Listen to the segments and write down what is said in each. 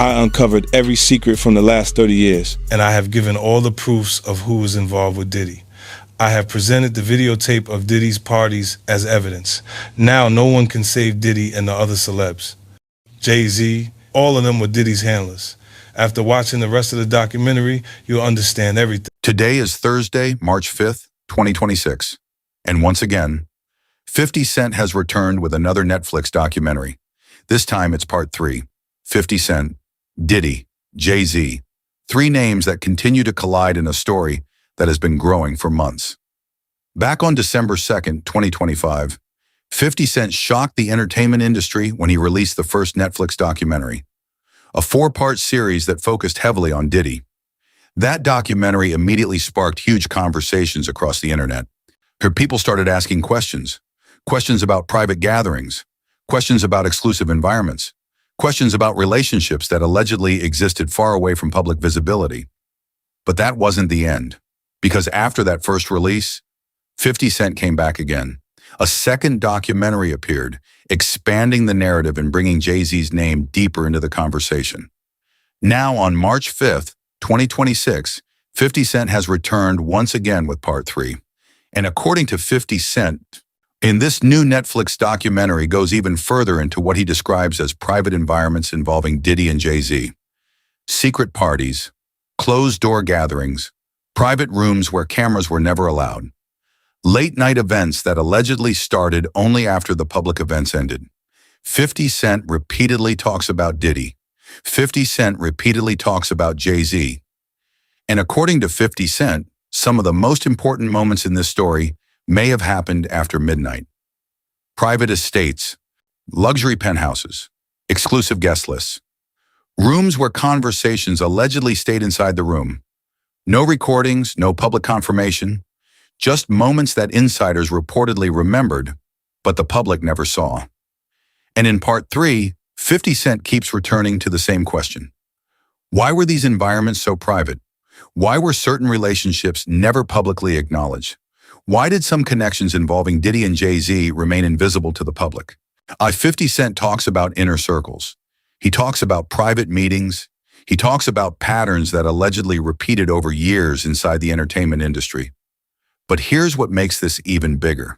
I uncovered every secret from the last 30 years. And I have given all the proofs of who was involved with Diddy. I have presented the videotape of Diddy's parties as evidence. Now no one can save Diddy and the other celebs. Jay-Z, all of them were Diddy's handlers. After watching the rest of the documentary, you'll understand everything. Today is Thursday, March 5th, 2026. And once again, 50 Cent has returned with another Netflix documentary. This time it's part 3. 50 Cent, Diddy, Jay-Z. 3 names that continue to collide in a story that has been growing for months. Back on December 2nd, 2025, 50 Cent shocked the entertainment industry when he released the first Netflix documentary, a 4-part series that focused heavily on Diddy. That documentary immediately sparked huge conversations across the internet. People started asking questions about private gatherings, questions about exclusive environments, questions about relationships that allegedly existed far away from public visibility. But that wasn't the end, because after that first release, 50 Cent came back again. A second documentary appeared, expanding the narrative and bringing Jay-Z's name deeper into the conversation. Now on March 5th, 2026, 50 Cent has returned once again with part 3. And according to 50 Cent, in this new Netflix documentary goes even further into what he describes as private environments involving Diddy and Jay-Z. Secret parties, closed-door gatherings, private rooms where cameras were never allowed. Late-night events that allegedly started only after the public events ended. 50 Cent repeatedly talks about Diddy. 50 Cent repeatedly talks about Jay-Z. And according to 50 Cent, some of the most important moments in this story may have happened after midnight. Private estates, luxury penthouses, exclusive guest lists, rooms where conversations allegedly stayed inside the room. No recordings, no public confirmation, just moments that insiders reportedly remembered, but the public never saw. And in part 3, 50 Cent keeps returning to the same question. Why were these environments so private? Why were certain relationships never publicly acknowledged? Why did some connections involving Diddy and Jay-Z remain invisible to the public? 50 Cent talks about inner circles. He talks about private meetings. He talks about patterns that allegedly repeated over years inside the entertainment industry. But here's what makes this even bigger.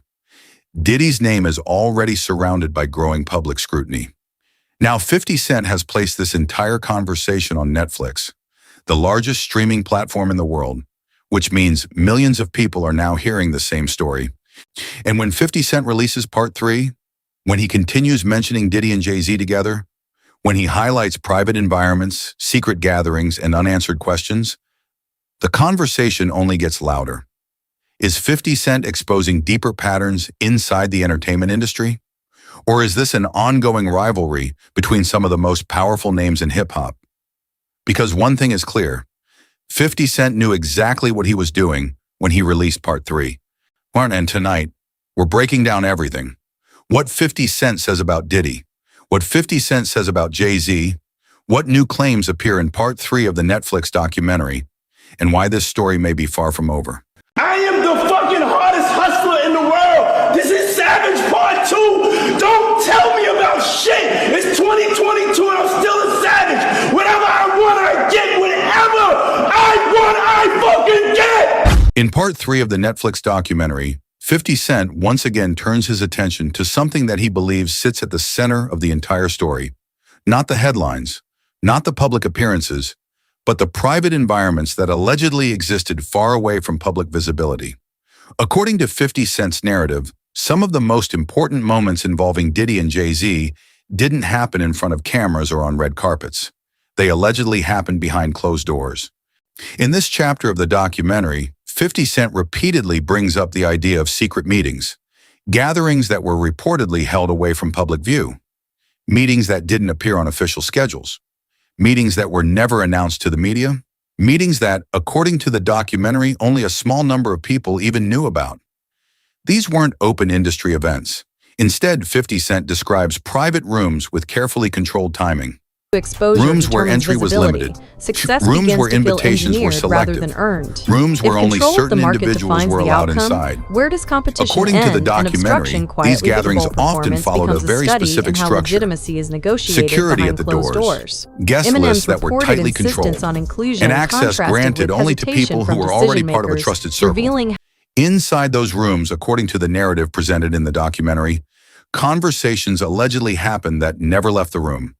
Diddy's name is already surrounded by growing public scrutiny. Now 50 Cent has placed this entire conversation on Netflix, the largest streaming platform in the world, which means millions of people are now hearing the same story. And when 50 Cent releases part 3, when he continues mentioning Diddy and Jay-Z together, when he highlights private environments, secret gatherings, and unanswered questions, the conversation only gets louder. Is 50 Cent exposing deeper patterns inside the entertainment industry? Or is this an ongoing rivalry between some of the most powerful names in hip-hop? Because one thing is clear, 50 Cent knew exactly what he was doing when he released part 3. And tonight, we're breaking down everything. What 50 Cent says about Diddy, what 50 Cent says about Jay-Z, what new claims appear in part 3 of the Netflix documentary, and why this story may be far from over. I am the fucking hardest hustler in the world. This is Savage Part 2. Don't tell me about shit. It's 2022 and I'm still a savage. Whatever I want, I get. Whatever I want, I fucking get. In part 3 of the Netflix documentary, 50 Cent once again turns his attention to something that he believes sits at the center of the entire story. Not the headlines, not the public appearances, but the private environments that allegedly existed far away from public visibility. According to 50 Cent's narrative, some of the most important moments involving Diddy and Jay-Z didn't happen in front of cameras or on red carpets. They allegedly happened behind closed doors. In this chapter of the documentary, 50 Cent repeatedly brings up the idea of secret meetings, gatherings that were reportedly held away from public view, meetings that didn't appear on official schedules, meetings that were never announced to the media, meetings that, according to the documentary, only a small number of people even knew about. These weren't open industry events. Instead, 50 Cent describes private rooms with carefully controlled timing. exposure Rooms where determines entry was visibility. limited. Success Rooms begins where to feel invitations were engineered rather selective. than earned. Rooms where If only control of certain the market individuals defines were the allowed outcome, inside. where does competition According to the end and documentary, obstruction quietly these gatherings dictate often performance followed a becomes very study specific in how structure. legitimacy is negotiated Security behind at the closed doors, doors. guest Eminem's lists that were reported tightly insistence controlled, on inclusion and access contrasted granted with only to hesitation people who from were already part of a decision-makers, trusted circle. revealing Inside those rooms, according to the narrative presented in the documentary, conversations allegedly happened that never left the room.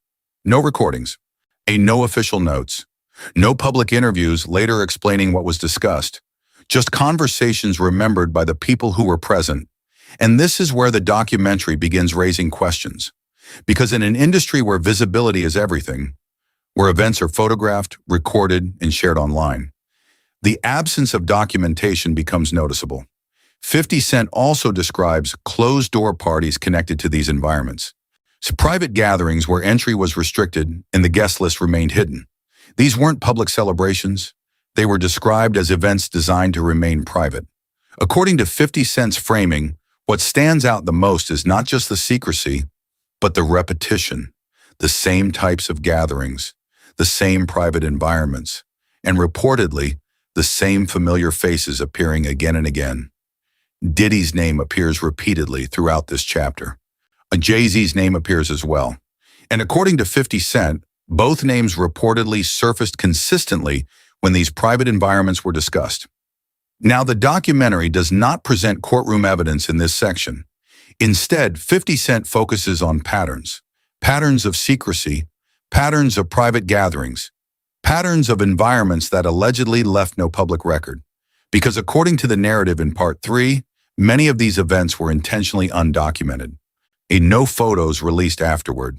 No recordings, no official notes, no public interviews later explaining what was discussed, just conversations remembered by the people who were present. And this is where the documentary begins raising questions. Because in an industry where visibility is everything, where events are photographed, recorded, and shared online, the absence of documentation becomes noticeable. 50 Cent also describes closed-door parties connected to these environments. So private gatherings where entry was restricted and the guest list remained hidden. These weren't public celebrations. They were described as events designed to remain private. According to 50 Cent's framing, what stands out the most is not just the secrecy, but the repetition, the same types of gatherings, the same private environments, and reportedly, the same familiar faces appearing again and again. Diddy's name appears repeatedly throughout this chapter. Jay-Z's name appears as well. And according to 50 Cent, both names reportedly surfaced consistently when these private environments were discussed. Now, the documentary does not present courtroom evidence in this section. Instead, 50 Cent focuses on patterns of secrecy, patterns of private gatherings, patterns of environments that allegedly left no public record. Because according to the narrative in Part 3, many of these events were intentionally undocumented. No photos released afterward,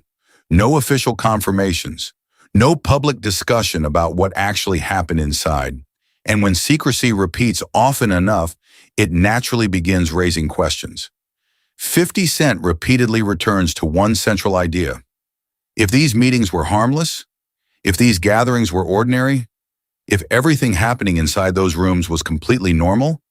no official confirmations, no public discussion about what actually happened inside. And when secrecy repeats often enough, it naturally begins raising questions. 50 Cent repeatedly returns to one central idea. If these meetings were harmless, if these gatherings were ordinary, if everything happening inside those rooms was completely normal,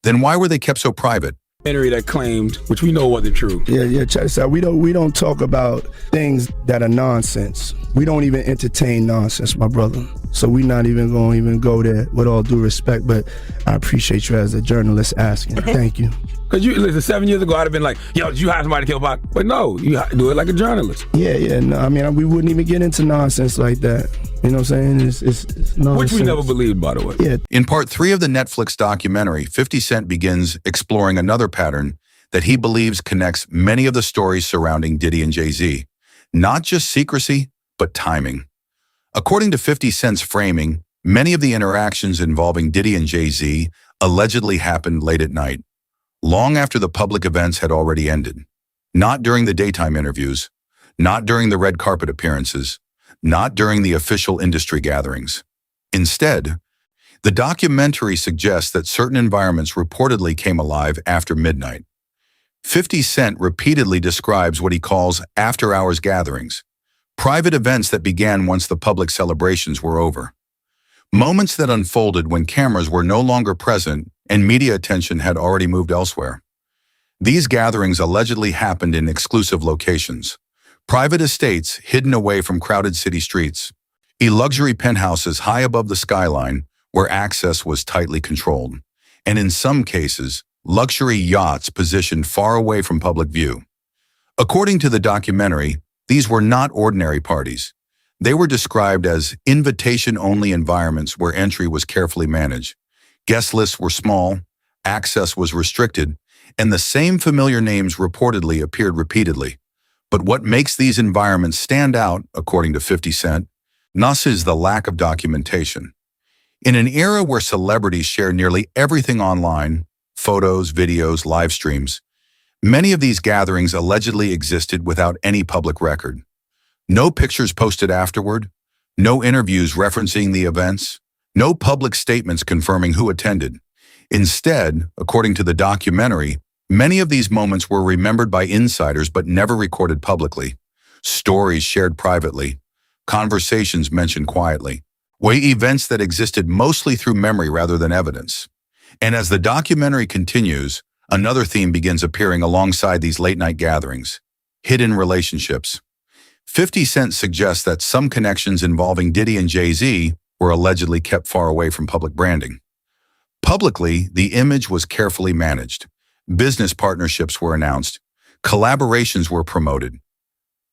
then why were they kept so private? That claimed, which we know wasn't true. Yeah, check this out. We don't talk about things that are nonsense. We don't even entertain nonsense, my brother. So we're not even going to go there, with all due respect, but I appreciate you as a journalist asking. Thank you. Because listen, 7 years ago, I'd have been like, yo, did you hire somebody to kill Pac? But no, you do it like a journalist. Yeah, no, I mean, we wouldn't even get into nonsense like that. You know what I'm saying? It's nonsense. Which we never believed, by the way. Yeah. In Part 3 of the Netflix documentary, 50 Cent begins exploring another pattern that he believes connects many of the stories surrounding Diddy and Jay-Z. Not just secrecy, but timing. According to 50 Cent's framing, many of the interactions involving Diddy and Jay-Z allegedly happened late at night, long after the public events had already ended. Not during the daytime interviews, not during the red carpet appearances, not during the official industry gatherings. Instead, the documentary suggests that certain environments reportedly came alive after midnight. 50 Cent repeatedly describes what he calls after-hours gatherings, private events that began once the public celebrations were over. Moments that unfolded when cameras were no longer present and media attention had already moved elsewhere. These gatherings allegedly happened in exclusive locations, private estates hidden away from crowded city streets, luxury penthouses high above the skyline where access was tightly controlled, and in some cases, luxury yachts positioned far away from public view. According to the documentary, these were not ordinary parties. They were described as invitation-only environments where entry was carefully managed. Guest lists were small, access was restricted, and the same familiar names reportedly appeared repeatedly. But what makes these environments stand out, according to 50 Cent, is the lack of documentation. In an era where celebrities share nearly everything online, photos, videos, live streams, many of these gatherings allegedly existed without any public record. No pictures posted afterward, no interviews referencing the events, no public statements confirming who attended. Instead, according to the documentary, many of these moments were remembered by insiders but never recorded publicly. Stories shared privately, conversations mentioned quietly, events that existed mostly through memory rather than evidence. And as the documentary continues, another theme begins appearing alongside these late-night gatherings: hidden relationships. 50 Cent suggests that some connections involving Diddy and Jay-Z were allegedly kept far away from public branding. Publicly, the image was carefully managed. Business partnerships were announced. Collaborations were promoted.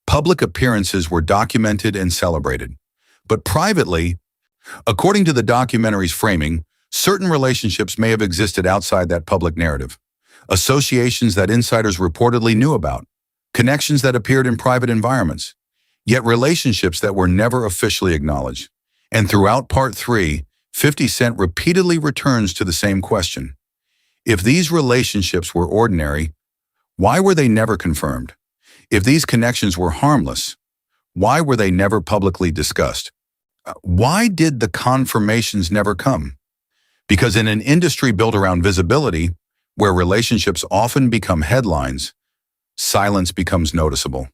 Public appearances were documented and celebrated. But privately, according to the documentary's framing, certain relationships may have existed outside that public narrative. Associations that insiders reportedly knew about. Connections that appeared in private environments. Yet relationships that were never officially acknowledged. And throughout Part 3, 50 Cent repeatedly returns to the same question. If these relationships were ordinary, why were they never confirmed? If these connections were harmless, why were they never publicly discussed? Why did the confirmations never come? Because in an industry built around visibility, where relationships often become headlines, silence becomes noticeable.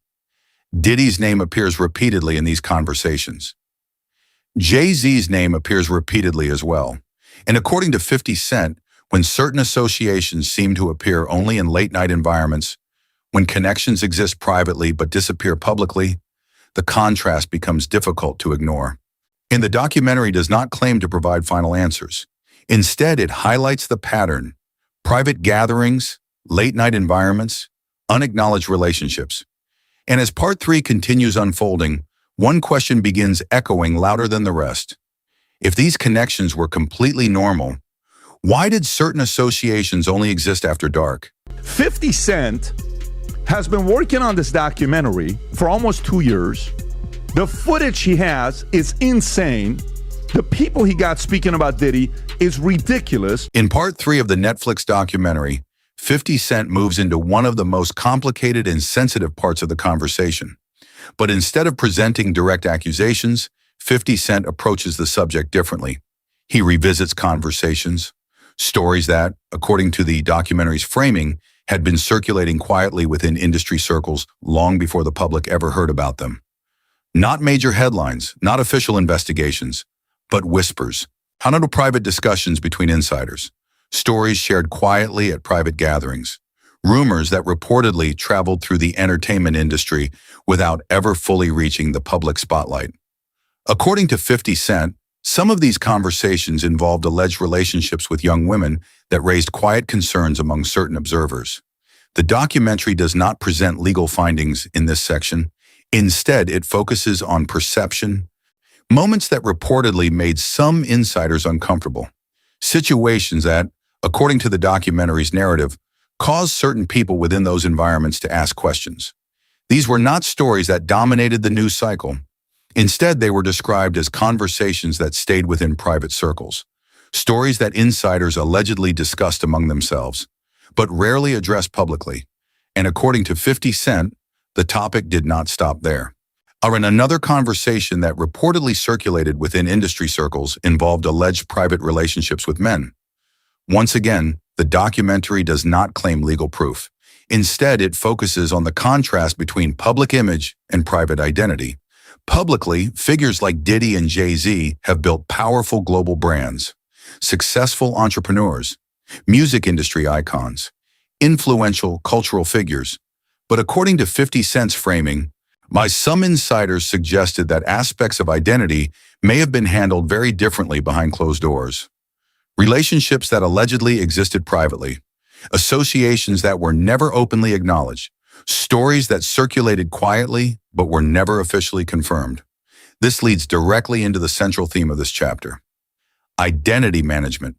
Diddy's name appears repeatedly in these conversations. Jay-Z's name appears repeatedly as well. And according to 50 Cent, when certain associations seem to appear only in late-night environments, when connections exist privately but disappear publicly, the contrast becomes difficult to ignore. And the documentary does not claim to provide final answers. Instead, it highlights the pattern: private gatherings, late-night environments, unacknowledged relationships. And as Part 3 continues unfolding, one question begins echoing louder than the rest. If these connections were completely normal, why did certain associations only exist after dark? 50 Cent has been working on this documentary for almost 2 years. The footage he has is insane. The people he got speaking about Diddy is ridiculous. In Part 3 of the Netflix documentary, 50 Cent moves into one of the most complicated and sensitive parts of the conversation. But instead of presenting direct accusations, 50 Cent approaches the subject differently. He revisits conversations, stories that, according to the documentary's framing, had been circulating quietly within industry circles long before the public ever heard about them. Not major headlines, not official investigations, but whispers, hunted private discussions between insiders, stories shared quietly at private gatherings, rumors that reportedly traveled through the entertainment industry without ever fully reaching the public spotlight. According to 50 Cent, some of these conversations involved alleged relationships with young women that raised quiet concerns among certain observers. The documentary does not present legal findings in this section. Instead, it focuses on perception, moments that reportedly made some insiders uncomfortable, situations that, according to the documentary's narrative, caused certain people within those environments to ask questions. These were not stories that dominated the news cycle. Instead, they were described as conversations that stayed within private circles, stories that insiders allegedly discussed among themselves, but rarely addressed publicly. And according to 50 Cent, the topic did not stop there. In another conversation that reportedly circulated within industry circles involved alleged private relationships with men. Once again, the documentary does not claim legal proof. Instead, it focuses on the contrast between public image and private identity. Publicly, figures like Diddy and Jay-Z have built powerful global brands, successful entrepreneurs, music industry icons, influential cultural figures. But according to 50 Cent's framing, some insiders suggested that aspects of identity may have been handled very differently behind closed doors. Relationships that allegedly existed privately, associations that were never openly acknowledged, stories that circulated quietly but were never officially confirmed. This leads directly into the central theme of this chapter: identity management.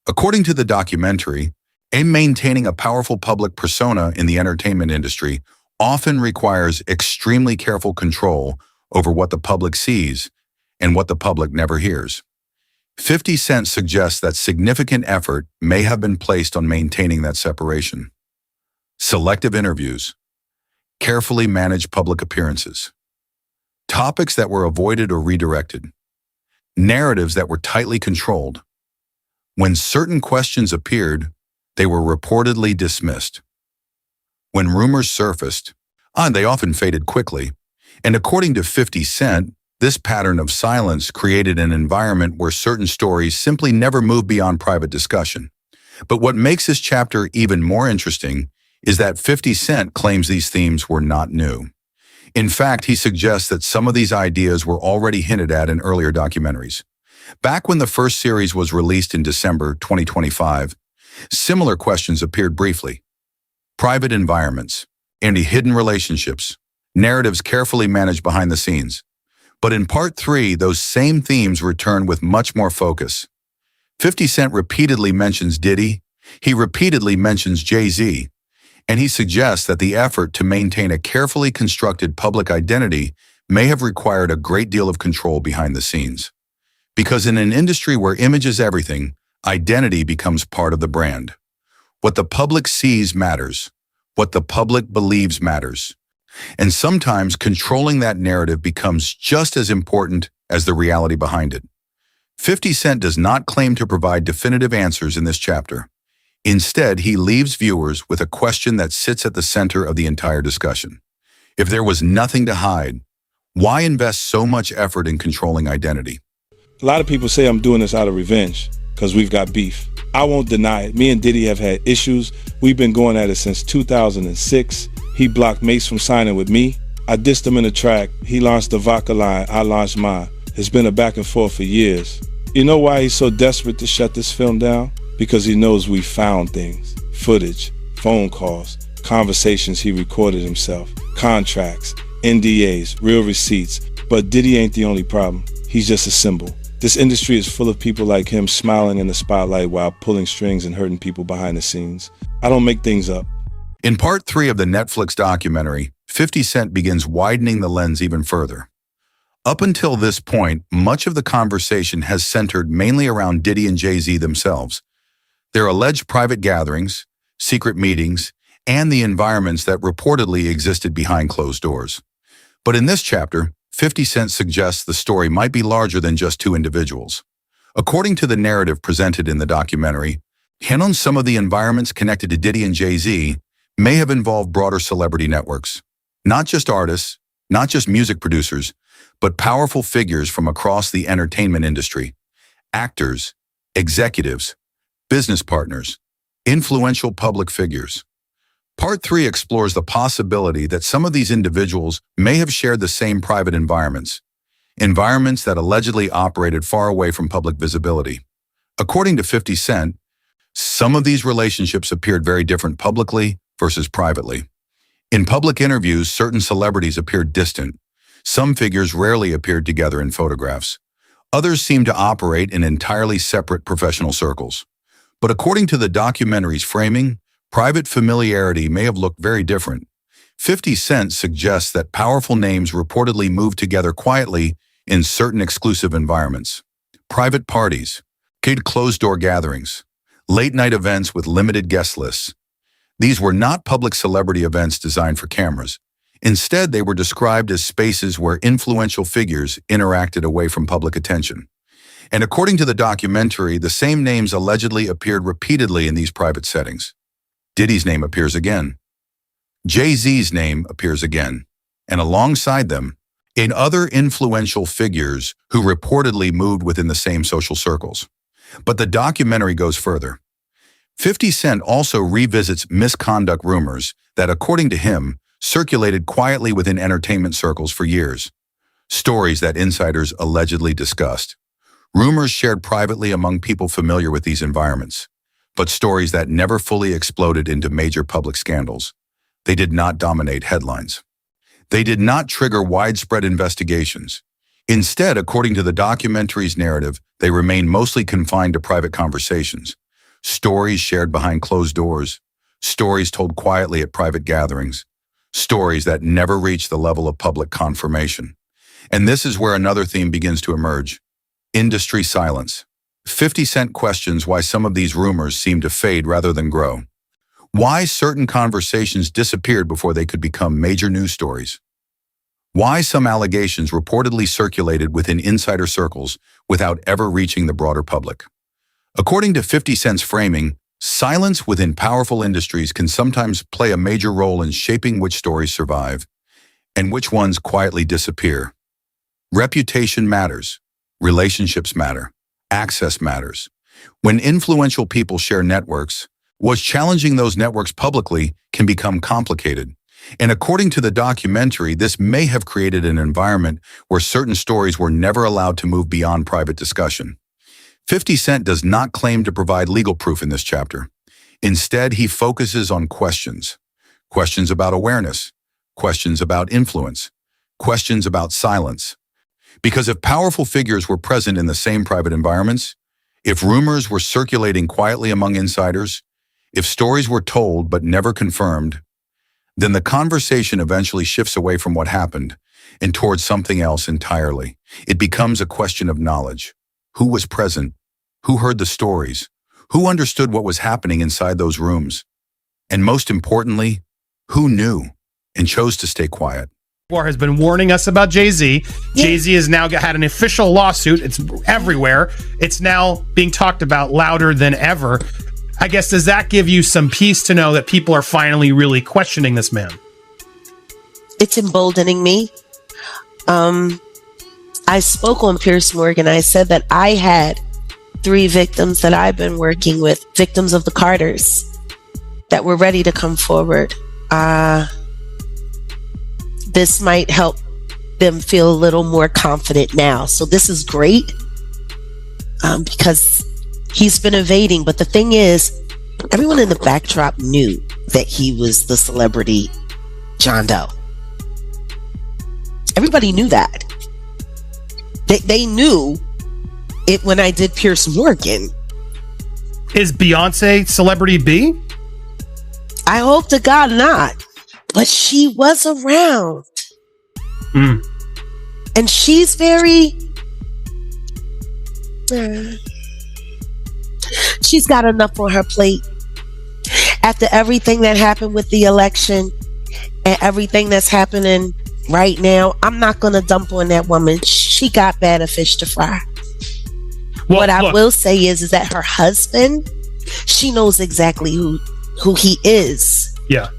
According to the documentary, maintaining a powerful public persona in the entertainment industry often requires extremely careful control over what the public sees and what the public never hears. 50 Cent suggests that significant effort may have been placed on maintaining that separation. Selective interviews, carefully managed public appearances, topics that were avoided or redirected, narratives that were tightly controlled. When certain questions appeared, they were reportedly dismissed. When rumors surfaced, they often faded quickly. And according to 50 Cent, this pattern of silence created an environment where certain stories simply never moved beyond private discussion. But what makes this chapter even more interesting is that 50 Cent claims these themes were not new. In fact, he suggests that some of these ideas were already hinted at in earlier documentaries. Back when the first series was released in December 2025, similar questions appeared briefly. Private environments and hidden relationships, narratives carefully managed behind the scenes. But in part 3, those same themes return with much more focus. 50 Cent repeatedly mentions Diddy, he repeatedly mentions Jay-Z, and he suggests that the effort to maintain a carefully constructed public identity may have required a great deal of control behind the scenes. Because in an industry where image is everything, identity becomes part of the brand. What the public sees matters. What the public believes matters. And sometimes controlling that narrative becomes just as important as the reality behind it. 50 Cent does not claim to provide definitive answers in this chapter. Instead, he leaves viewers with a question that sits at the center of the entire discussion. If there was nothing to hide, why invest so much effort in controlling identity? A lot of people say I'm doing this out of revenge because we've got beef. I won't deny it. Me and Diddy have had issues. We've been going at it since 2006. He blocked Mace from signing with me. I dissed him in a track. He launched the vodka line. I launched mine. It's been a back and forth for years. You know why he's so desperate to shut this film down? Because he knows we found things. Footage, phone calls, conversations he recorded himself, contracts, NDAs, real receipts. But Diddy ain't the only problem. He's just a symbol. This industry is full of people like him smiling in the spotlight while pulling strings and hurting people behind the scenes. I don't make things up. In part 3 of the Netflix documentary, 50 Cent begins widening the lens even further. Up until this point, much of the conversation has centered mainly around Diddy and Jay-Z themselves, their alleged private gatherings, secret meetings, and the environments that reportedly existed behind closed doors. But in this chapter, 50 Cent suggests the story might be larger than just two individuals. According to the narrative presented in the documentary, some of the environments connected to Diddy and Jay-Z may have involved broader celebrity networks. Not just artists, not just music producers, but powerful figures from across the entertainment industry. Actors, executives, business partners, influential public figures. Part 3 explores the possibility that some of these individuals may have shared the same private environments that allegedly operated far away from public visibility. According to 50 Cent, some of these relationships appeared very different publicly versus privately. In public interviews, certain celebrities appeared distant. Some figures rarely appeared together in photographs. Others seemed to operate in entirely separate professional circles. But according to the documentary's framing, private familiarity may have looked very different. 50 Cent suggests that powerful names reportedly moved together quietly in certain exclusive environments. Private parties, closed-door gatherings, late-night events with limited guest lists. These were not public celebrity events designed for cameras. Instead, they were described as spaces where influential figures interacted away from public attention. And according to the documentary, the same names allegedly appeared repeatedly in these private settings. Diddy's name appears again. Jay-Z's name appears again. And alongside them, in other influential figures who reportedly moved within the same social circles. But the documentary goes further. 50 Cent also revisits misconduct rumors that, according to him, circulated quietly within entertainment circles for years. Stories that insiders allegedly discussed. Rumors shared privately among people familiar with these environments. But stories that never fully exploded into major public scandals. They did not dominate headlines. They did not trigger widespread investigations. Instead, according to the documentary's narrative, they remained mostly confined to private conversations. Stories shared behind closed doors. Stories told quietly at private gatherings. Stories that never reached the level of public confirmation. And this is where another theme begins to emerge. Industry silence. 50 Cent questions why some of these rumors seem to fade rather than grow. Why certain conversations disappeared before they could become major news stories. Why some allegations reportedly circulated within insider circles without ever reaching the broader public. According to 50 Cent's framing, silence within powerful industries can sometimes play a major role in shaping which stories survive and which ones quietly disappear. Reputation matters. Relationships matter. Access matters. When influential people share networks, what's challenging those networks publicly can become complicated. And according to the documentary, this may have created an environment where certain stories were never allowed to move beyond private discussion. 50 Cent does not claim to provide legal proof in this chapter. Instead, he focuses on questions. Questions about awareness, questions about influence, questions about silence. Because if powerful figures were present in the same private environments, if rumors were circulating quietly among insiders, if stories were told but never confirmed, then the conversation eventually shifts away from what happened and towards something else entirely. It becomes a question of knowledge. Who was present? Who heard the stories? Who understood what was happening inside those rooms? And most importantly, who knew and chose to stay quiet? Has been warning us about Jay-Z. Jay-Z has now had an official lawsuit. It's everywhere. It's now being talked about louder than ever. I guess, does that give you some peace to know that people are finally really questioning this man? It's emboldening me. I spoke on Piers Morgan. I said that I had 3 victims that I've been working with, victims of the Carters, that were ready to come forward. This might help them feel a little more confident now. So this is great because he's been evading. But the thing is, everyone in the backdrop knew that he was the celebrity John Doe. Everybody knew that. They knew it when I did Piers Morgan. Is Beyonce celebrity B? I hope to God not. But she was around. And she's very... she's got enough on her plate. After everything that happened with the election and everything that's happening right now, I'm not going to dump on that woman. She got better fish to fry. Well, what I will say is that her husband, she knows exactly who he is. Yeah.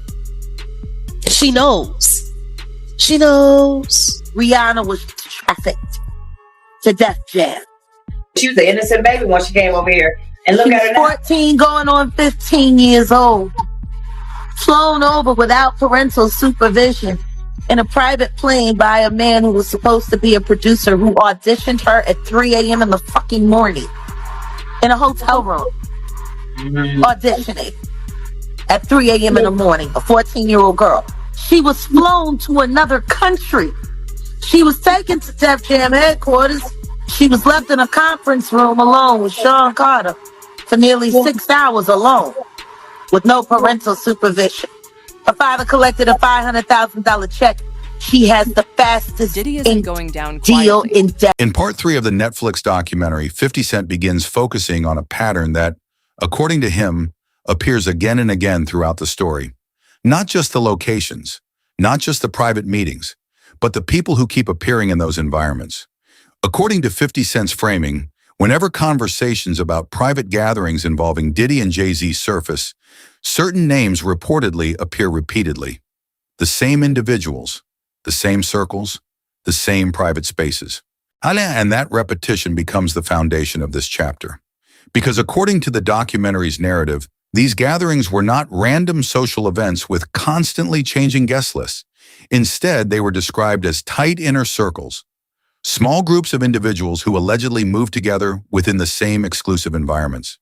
She knows. She knows. Rihanna was trafficked to Def Jam. She was an innocent baby when she came over here. And look She at her was now. 14 going on 15 years old. Flown over without parental supervision in a private plane by a man who was supposed to be a producer who auditioned her at 3 a.m. in the fucking morning in a hotel room. Auditioning at 3 a.m. in the morning, a 14-year-old girl. She was flown to another country. She was taken to Def Jam headquarters. She was left in a conference room alone with Sean Carter for nearly 6 hours alone with no parental supervision. Her father collected a $500,000 check. She has the fastest Diddy isn't going down deal quietly. in debt. In part 3 of the Netflix documentary, 50 Cent begins focusing on a pattern that, according to him, appears again and again throughout the story. Not just the locations, not just the private meetings, but the people who keep appearing in those environments. According to 50 Cent's framing, whenever conversations about private gatherings involving Diddy and Jay-Z surface, certain names reportedly appear repeatedly. The same individuals, the same circles, the same private spaces. And that repetition becomes the foundation of this chapter. Because according to the documentary's narrative, these gatherings were not random social events with constantly changing guest lists. Instead, they were described as tight inner circles, small groups of individuals who allegedly moved together within the same exclusive environments.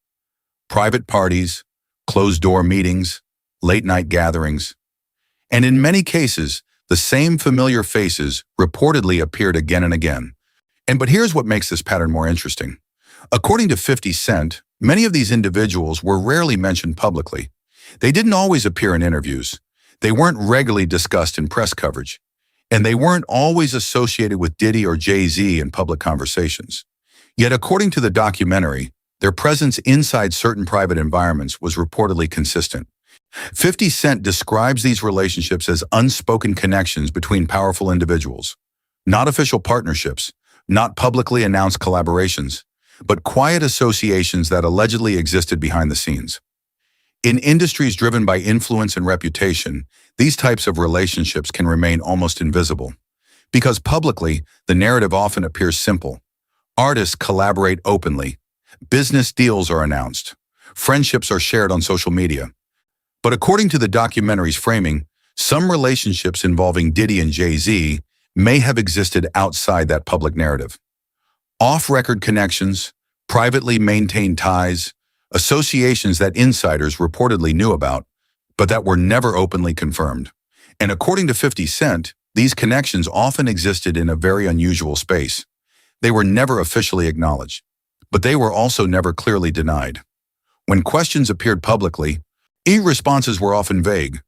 Private parties, closed-door meetings, late-night gatherings. And in many cases, the same familiar faces reportedly appeared again and again. But here's what makes this pattern more interesting. According to 50 Cent, many of these individuals were rarely mentioned publicly. They didn't always appear in interviews. They weren't regularly discussed in press coverage. And they weren't always associated with Diddy or Jay-Z in public conversations. Yet according to the documentary, their presence inside certain private environments was reportedly consistent. 50 Cent describes these relationships as unspoken connections between powerful individuals, not official partnerships, not publicly announced collaborations, but quiet associations that allegedly existed behind the scenes. In industries driven by influence and reputation, these types of relationships can remain almost invisible. Because publicly, the narrative often appears simple. Artists collaborate openly. Business deals are announced. Friendships are shared on social media. But according to the documentary's framing, Some relationships involving Diddy and Jay-Z may have existed outside that public narrative. Off-record connections, privately maintained ties, associations that insiders reportedly knew about, but that were never openly confirmed. And according to 50 Cent, these connections often existed in a very unusual space. They were never officially acknowledged, but they were also never clearly denied. When questions appeared publicly, responses were often vague.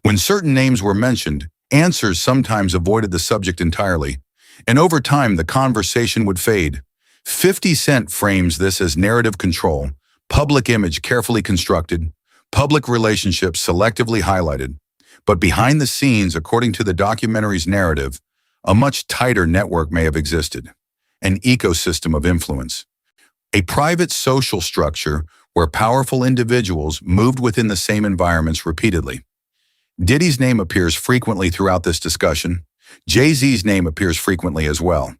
When certain names were mentioned, answers sometimes avoided the subject entirely, and over time the conversation would fade. 50 Cent frames this as narrative control, public image carefully constructed, public relationships selectively highlighted. But behind the scenes, according to the documentary's narrative, a much tighter network may have existed, an ecosystem of influence, a private social structure where powerful individuals moved within the same environments repeatedly. Diddy's name appears frequently throughout this discussion. Jay-Z's name appears frequently as well.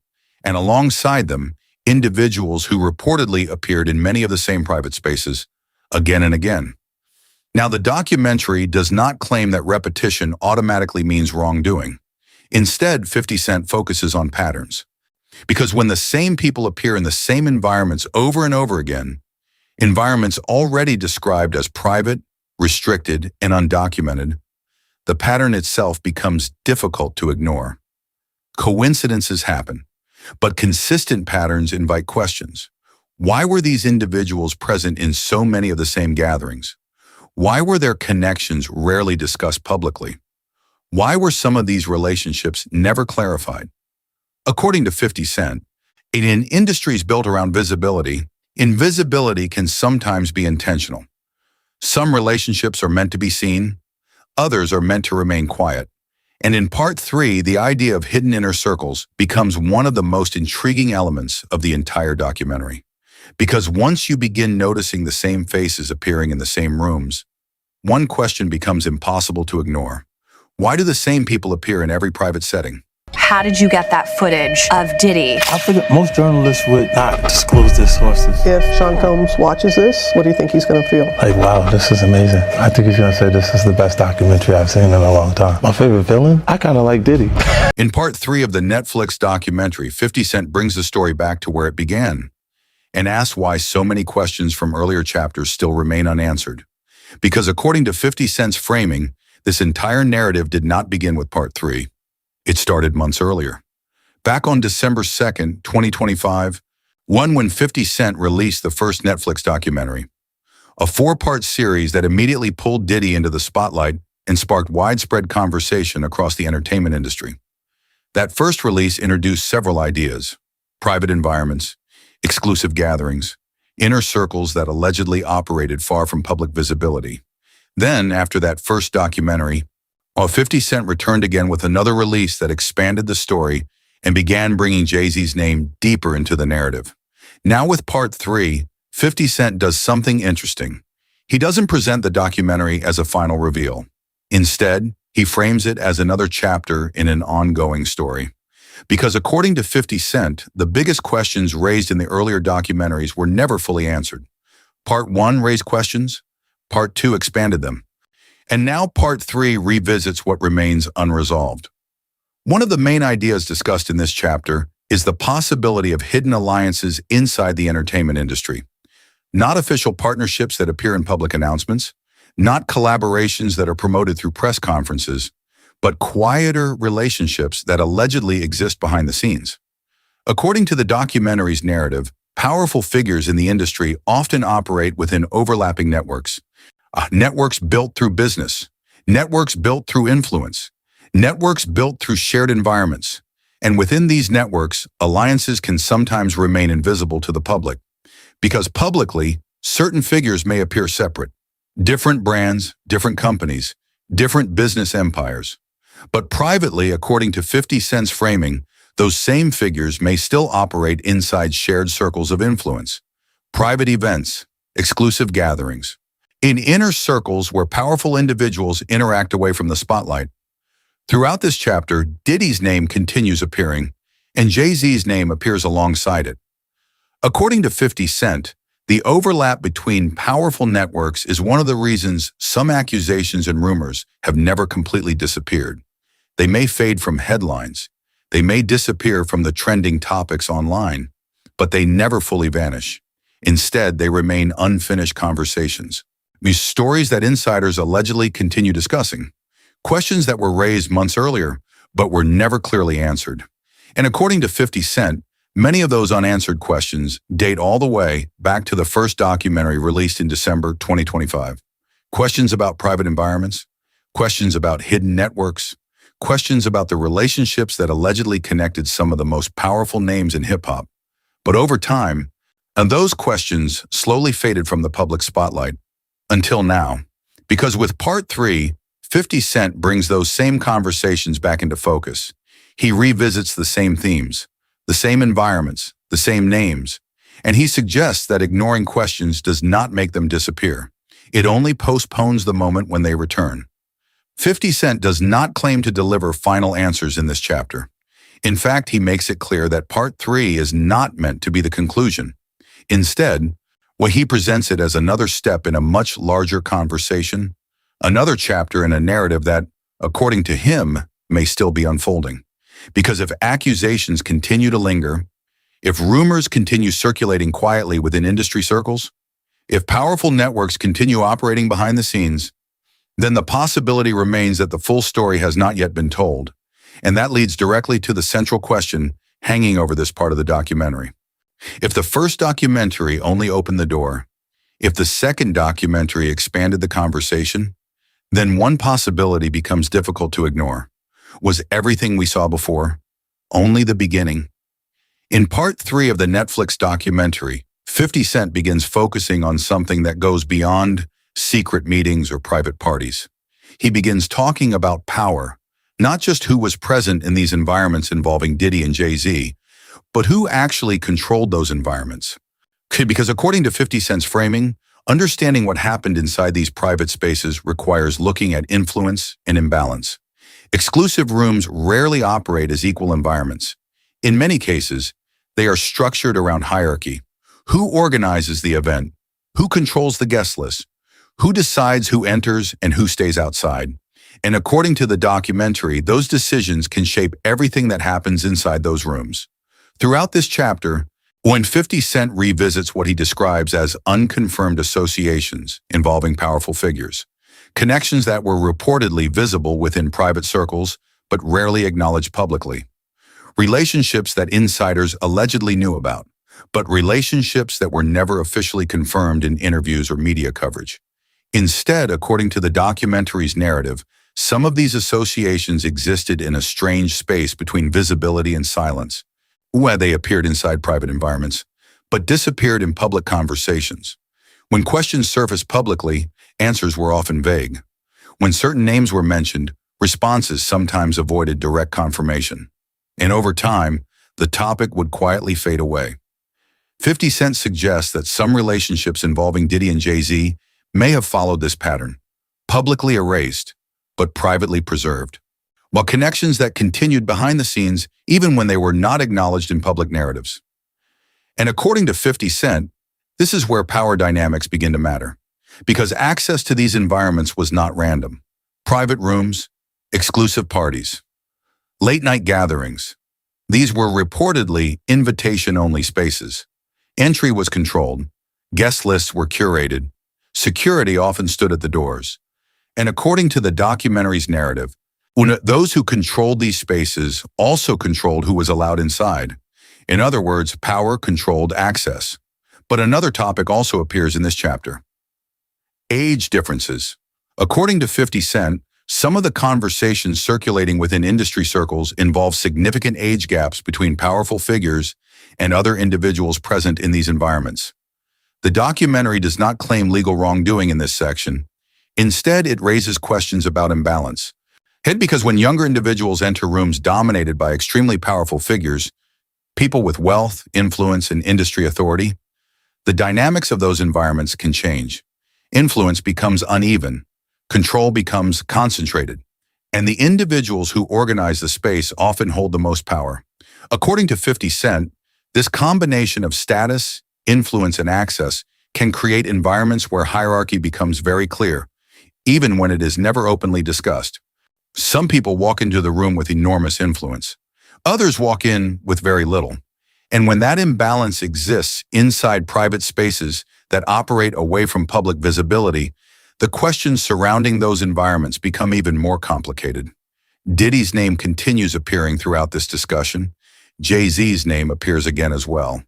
And alongside them, individuals who reportedly appeared in many of the same private spaces again and again. Now, the documentary does not claim that repetition automatically means wrongdoing. Instead, 50 Cent focuses on patterns. Because when the same people appear in the same environments over and over again, environments already described as private, restricted, and undocumented, the pattern itself becomes difficult to ignore. Coincidences happen, but consistent patterns invite questions. Why were these individuals present in so many of the same gatherings? Why were their connections rarely discussed publicly? Why were some of these relationships never clarified? According to 50 Cent, in industries built around visibility, invisibility can sometimes be intentional. Some relationships are meant to be seen, others are meant to remain quiet. And in part 3, the idea of hidden inner circles becomes one of the most intriguing elements of the entire documentary. Because once you begin noticing the same faces appearing in the same rooms, one question becomes impossible to ignore. Why do the same people appear in every private setting? How did you get that footage of Diddy? I figured most journalists would not disclose their sources. If Sean Combs watches this, what do you think he's going to feel? Like, wow, this is amazing. I think he's going to say this is the best documentary I've seen in a long time. My favorite villain? I kind of like Diddy. In part 3 of the Netflix documentary, 50 Cent brings the story back to where it began and asks why so many questions from earlier chapters still remain unanswered. Because according to 50 Cent's framing, this entire narrative did not begin with part 3. It started months earlier. Back on December 2nd, 2025, when 50 Cent released the first Netflix documentary, a 4-part series that immediately pulled Diddy into the spotlight and sparked widespread conversation across the entertainment industry. That first release introduced several ideas: private environments, exclusive gatherings, inner circles that allegedly operated far from public visibility. Then, after that first documentary, 50 Cent returned again with another release that expanded the story and began bringing Jay-Z's name deeper into the narrative. Now with part 3, 50 Cent does something interesting. He doesn't present the documentary as a final reveal. Instead, he frames it as another chapter in an ongoing story. Because according to 50 Cent, the biggest questions raised in the earlier documentaries were never fully answered. Part 1 raised questions, Part 2 expanded them. And now Part 3 revisits what remains unresolved. One of the main ideas discussed in this chapter is the possibility of hidden alliances inside the entertainment industry. Not official partnerships that appear in public announcements, not collaborations that are promoted through press conferences, but quieter relationships that allegedly exist behind the scenes. According to the documentary's narrative, powerful figures in the industry often operate within overlapping networks. Networks built through business, networks built through influence, networks built through shared environments. And within these networks, alliances can sometimes remain invisible to the public. Because publicly, certain figures may appear separate. Different brands, different companies, different business empires. But privately, according to 50 Cent's framing, those same figures may still operate inside shared circles of influence. Private events, exclusive gatherings. In inner circles where powerful individuals interact away from the spotlight. Throughout this chapter, Diddy's name continues appearing, and Jay-Z's name appears alongside it. According to 50 Cent, The overlap between powerful networks is one of the reasons some accusations and rumors have never completely disappeared. They may fade from headlines, they may disappear from the trending topics online, but they never fully vanish. Instead, they remain unfinished conversations. These stories that insiders allegedly continue discussing, questions that were raised months earlier, but were never clearly answered. And according to 50 Cent, many of those unanswered questions date all the way back to the first documentary released in December 2025. Questions about private environments, questions about hidden networks, questions about the relationships that allegedly connected some of the most powerful names in hip-hop. But over time, and those questions slowly faded from the public spotlight until now, because with Part 3, 50 Cent brings those same conversations back into focus. He revisits the same themes, the same environments, the same names, and he suggests that ignoring questions does not make them disappear. It only postpones the moment when they return. 50 Cent does not claim to deliver final answers in this chapter. In fact, he makes it clear that Part 3 is not meant to be the conclusion. Instead, what he presents it as another step in a much larger conversation, another chapter in a narrative that, according to him, may still be unfolding. Because if accusations continue to linger, if rumors continue circulating quietly within industry circles, if powerful networks continue operating behind the scenes, then the possibility remains that the full story has not yet been told. And that leads directly to the central question hanging over this part of the documentary. If the first documentary only opened the door, if the second documentary expanded the conversation, then one possibility becomes difficult to ignore. Was everything we saw before only the beginning? In Part 3 of the Netflix documentary, 50 Cent begins focusing on something that goes beyond secret meetings or private parties. He begins talking about power, not just who was present in these environments involving Diddy and Jay-Z, but who actually controlled those environments. Because according to 50 Cent's framing, understanding what happened inside these private spaces requires looking at influence and imbalance. Exclusive rooms rarely operate as equal environments. In many cases, they are structured around hierarchy. Who organizes the event? Who controls the guest list? Who decides who enters and who stays outside? And according to the documentary, those decisions can shape everything that happens inside those rooms. Throughout this chapter, when 50 Cent revisits what he describes as unconfirmed associations involving powerful figures, connections that were reportedly visible within private circles but rarely acknowledged publicly, relationships that insiders allegedly knew about, but relationships that were never officially confirmed in interviews or media coverage. Instead, according to the documentary's narrative, some of these associations existed in a strange space between visibility and silence, where they appeared inside private environments, but disappeared in public conversations. When questions surfaced publicly, answers were often vague. When certain names were mentioned, responses sometimes avoided direct confirmation. And over time, the topic would quietly fade away. 50 Cent suggests that some relationships involving Diddy and Jay-Z may have followed this pattern, publicly erased, but privately preserved, while connections that continued behind the scenes even when they were not acknowledged in public narratives. And according to 50 Cent, this is where power dynamics begin to matter, because access to these environments was not random. Private rooms, exclusive parties, late-night gatherings. These were reportedly invitation-only spaces. Entry was controlled, guest lists were curated, security often stood at the doors. And according to the documentary's narrative, those who controlled these spaces also controlled who was allowed inside. In other words, power controlled access. But another topic also appears in this chapter: age differences. According to 50 Cent, some of the conversations circulating within industry circles involve significant age gaps between powerful figures and other individuals present in these environments. The documentary does not claim legal wrongdoing in this section. Instead, it raises questions about imbalance. Because when younger individuals enter rooms dominated by extremely powerful figures, people with wealth, influence, and industry authority, the dynamics of those environments can change. Influence becomes uneven, control becomes concentrated, and the individuals who organize the space often hold the most power. According to 50 Cent, this combination of status, influence, and access can create environments where hierarchy becomes very clear, even when it is never openly discussed. Some people walk into the room with enormous influence. Others walk in with very little. And when that imbalance exists inside private spaces that operate away from public visibility, the questions surrounding those environments become even more complicated. Diddy's name continues appearing throughout this discussion. Jay-Z's name appears again as well.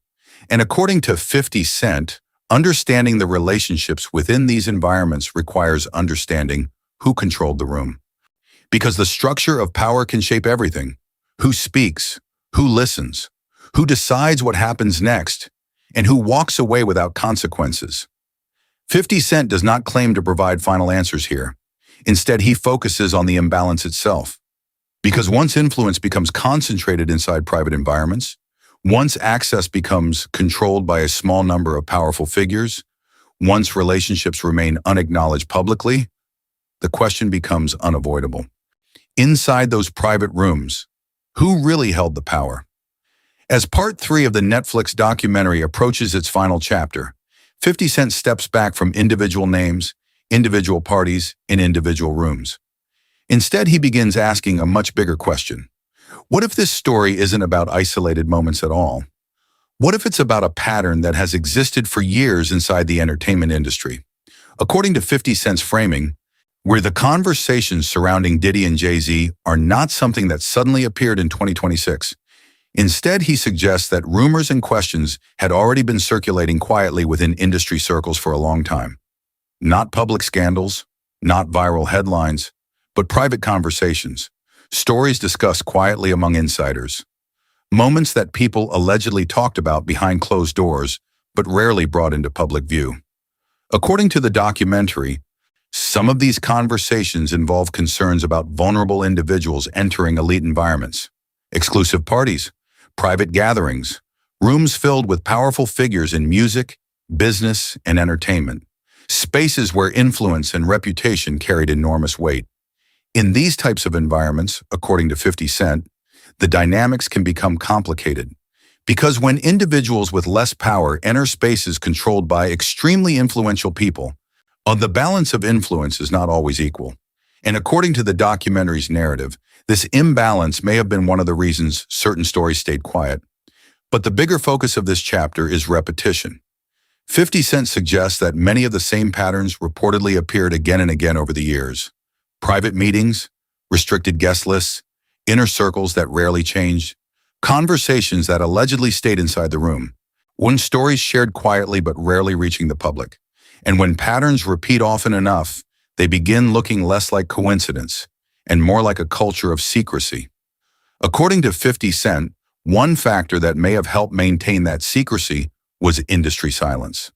And according to 50 Cent, understanding the relationships within these environments requires understanding who controlled the room. Because the structure of power can shape everything. Who speaks, who listens, who decides what happens next, and who walks away without consequences. 50 Cent does not claim to provide final answers here. Instead, he focuses on the imbalance itself. Because once influence becomes concentrated inside private environments, once access becomes controlled by a small number of powerful figures, once relationships remain unacknowledged publicly, the question becomes unavoidable. Inside those private rooms, who really held the power? As part 3 of the Netflix documentary approaches its final chapter, 50 Cent steps back from individual names, individual parties, and individual rooms. Instead, he begins asking a much bigger question. What if this story isn't about isolated moments at all? What if it's about a pattern that has existed for years inside the entertainment industry? According to 50 Cent's framing, where the conversations surrounding Diddy and Jay-Z are not something that suddenly appeared in 2026. Instead, he suggests that rumors and questions had already been circulating quietly within industry circles for a long time. Not public scandals, not viral headlines, but private conversations, stories discussed quietly among insiders, moments that people allegedly talked about behind closed doors, but rarely brought into public view. According to the documentary, some of these conversations involve concerns about vulnerable individuals entering elite environments, exclusive parties, private gatherings, rooms filled with powerful figures in music, business, and entertainment, spaces where influence and reputation carried enormous weight. In these types of environments, according to 50 Cent, the dynamics can become complicated. Because when individuals with less power enter spaces controlled by extremely influential people, the balance of influence is not always equal. And according to the documentary's narrative, this imbalance may have been one of the reasons certain stories stayed quiet. But the bigger focus of this chapter is repetition. 50 Cent suggests that many of the same patterns reportedly appeared again and again over the years. Private meetings, restricted guest lists, inner circles that rarely changed, conversations that allegedly stayed inside the room, when stories shared quietly but rarely reaching the public. And when patterns repeat often enough, they begin looking less like coincidence and more like a culture of secrecy. According to 50 Cent, one factor that may have helped maintain that secrecy was industry silence.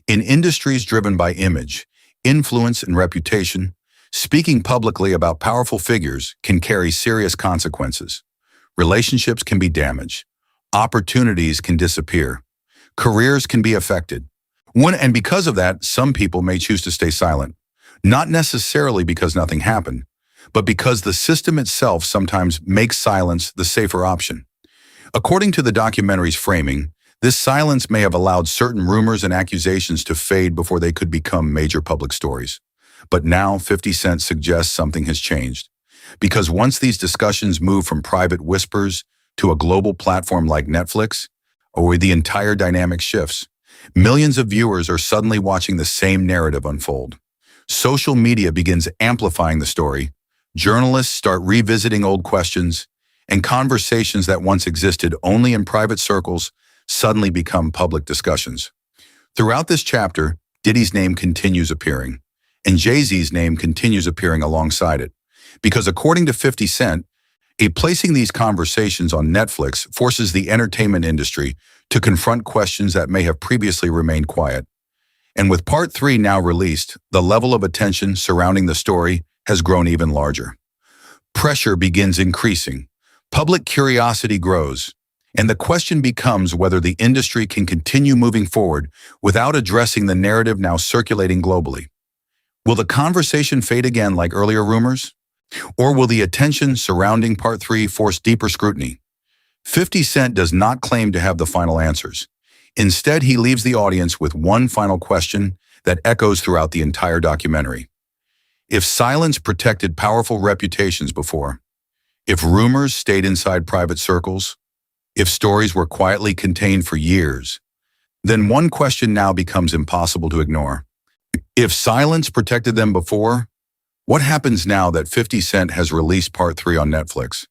In industries driven by image, influence, and reputation, speaking publicly about powerful figures can carry serious consequences. Relationships can be damaged. Opportunities can disappear. Careers can be affected. And because of that, some people may choose to stay silent, not necessarily because nothing happened, but because the system itself sometimes makes silence the safer option. According to the documentary's framing, this silence may have allowed certain rumors and accusations to fade before they could become major public stories. But now 50 Cent suggests something has changed. Because once these discussions move from private whispers to a global platform like Netflix, where the entire dynamic shifts, millions of viewers are suddenly watching the same narrative unfold. Social media begins amplifying the story, journalists start revisiting old questions, and conversations that once existed only in private circles suddenly become public discussions. Throughout this chapter, Diddy's name continues appearing, and Jay-Z's name continues appearing alongside it. Because according to 50 Cent, placing these conversations on Netflix forces the entertainment industry to confront questions that may have previously remained quiet. And with Part 3 now released, the level of attention surrounding the story has grown even larger. Pressure begins increasing, public curiosity grows, and the question becomes whether the industry can continue moving forward without addressing the narrative now circulating globally. Will the conversation fade again like earlier rumors? Or will the attention surrounding Part 3 force deeper scrutiny? 50 Cent does not claim to have the final answers. Instead, he leaves the audience with one final question that echoes throughout the entire documentary. If silence protected powerful reputations before, if rumors stayed inside private circles, if stories were quietly contained for years, then one question now becomes impossible to ignore. If silence protected them before, what happens now that 50 Cent has released Part 3 on Netflix?